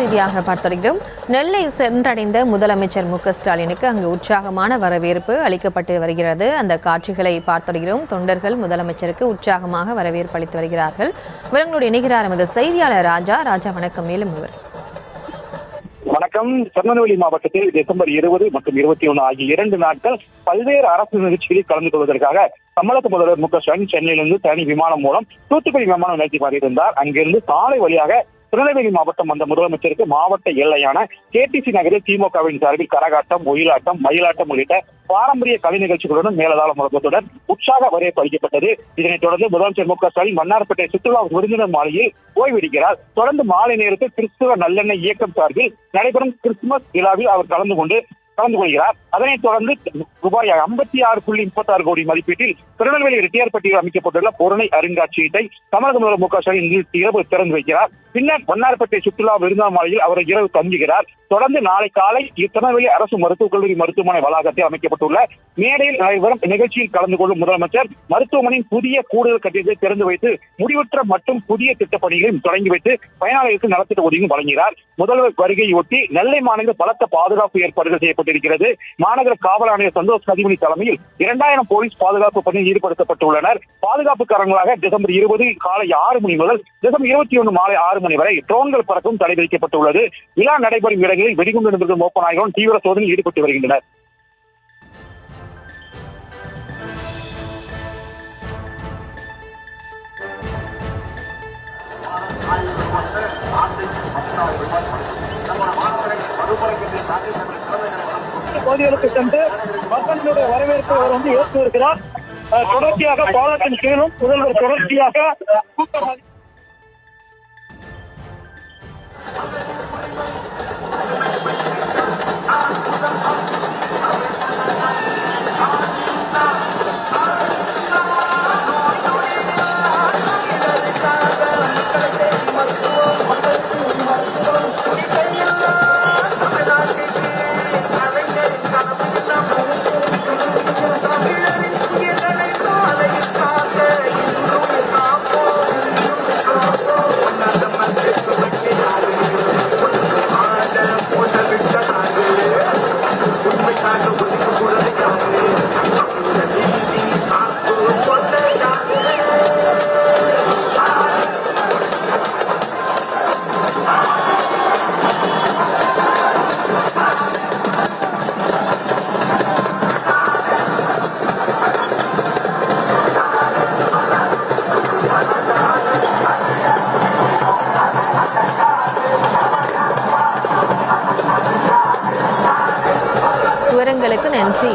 செய்தியாக பார்த்திருக்கிறோம். நெல்லை சென்றடைந்த முதலமைச்சர் மு.க.ஸ்டாலினுக்கு அங்கு உற்சாகமான வரவேற்பு அளிக்கப்பட்டு வருகிறது. அந்த காட்சிகளை பார்த்திருக்கிறோம். தொண்டர்கள் முதலமைச்சருக்கு உற்சாகமாக வரவேற்பு அளித்து வருகிறார்கள். இவர்களோடு இணைகிறார் எமது செய்தியாளர் ராஜா. வணக்கம். மேலும் இவர் வணக்கம். திருநெல்வேலி மாவட்டத்தில் டிசம்பர் 20 மற்றும் 21 ஆகிய 2 நாட்கள் பல்வேறு அரசு நிகழ்ச்சிகளில் கலந்து கொள்வதற்காக தமிழக முதல்வர் மு.க.ஸ்டாலின் சென்னையிலிருந்து தனி விமானம் மூலம் தூத்துக்குடி விமான நிலையத்தை வருகிறார். அங்கிருந்து சாலை வழியாக திருநெல்வேலி மாவட்டம் வந்த முதலமைச்சருக்கு மாவட்ட எல்லையான கேடிசி நகரில் திமுகவின் சார்பில் கரகாட்டம், ஒயிலாட்டம், மயிலாட்டம் உள்ளிட்ட பாரம்பரிய கலை நிகழ்ச்சிகளுடன் மேலதாள முழக்கத்துடன் உற்சாக வரவேற்பு அளிக்கப்பட்டது. இதனைத் தொடர்ந்து முதலமைச்சர் மு.க.ஸ்டாலின் வண்ணாரப்பேட்டை சுற்றுலா விருந்தினர் மாலையில் ஓய்வெடுக்கிறார். தொடர்ந்து மாலை நேரத்தில் கிறிஸ்துவ நல்லெண்ணெய் இயக்கம் சார்பில் நடைபெறும் கிறிஸ்துமஸ் விழாவில் அவர் கலந்து கொள்கிறார். அதனைத் தொடர்ந்து ரூபாய் 56.36 கோடி மதிப்பீட்டில் திருநெல்வேலி ரெட்டியார்பட்டியில் அமைக்கப்பட்டுள்ள பொருணை அருங்காட்சியகத்தை தமிழக முதல்வர் மு.க.ஸ்டாலின் இன்று இரவு திறந்து வைக்கிறார். பின்னர் வண்ணாரப்பேட்டை சுற்றுலா விருந்தினர் மாலையில் அவர் இரவு தங்குகிறார். தொடர்ந்து நாளை காலை திருநெல்வேலி அரசு மருத்துவக் கல்லூரி மருத்துவமனை வளாகத்தில் அமைக்கப்பட்டுள்ள மேடையில் நடைபெறும் நிகழ்ச்சியில் கலந்து கொள்ளும் முதலமைச்சர் மருத்துவமனையின் புதிய கூடுதல் கட்டிடத்தை திறந்து வைத்து முடிவுற்ற மற்றும் புதிய திட்டப் பணிகளையும் தொடங்கி வைத்து பயனாளிகளுக்கு நலத்திட்ட உதவியும் வழங்கினார். முதல்வர் வருகையொட்டி நெல்லை மாநகர பலத்த பாதுகாப்பு ஏற்பாடுகள் செய்யப்பட்டிருக்கிறது. மாநகர காவல் ஆணையர் சந்தோஷ் கதிமணி தலைமையில் 2000 போலீஸ் பாதுகாப்பு பணியில் ஈடுபடுத்தப்பட்டுள்ளனர். பாதுகாப்பு காரணங்களாக டிசம்பர் 20 காலை 6 மணி முதல் டிசம்பர் 21 மாலை 6 மணி வரை ட்ரோன்கள் பறக்கும் தடை விதிக்கப்பட்டுள்ளது. விழா நடைபெறும் இடங்களில் வெடிகுண்டு நிபுணர்கள் மோப்பநாயகரும் தீவிர சோதனையில் ஈடுபட்டு வருகின்றனர். பகுதிகளுக்கு சென்று மக்களுடைய வரவேற்பை அவர் ஏற்று வருகிறார். தொடர்ச்சியாக பாலத்தின் கீழும் முதல்வர் தொடர்ச்சியாக விவரங்களுக்கு நன்றி.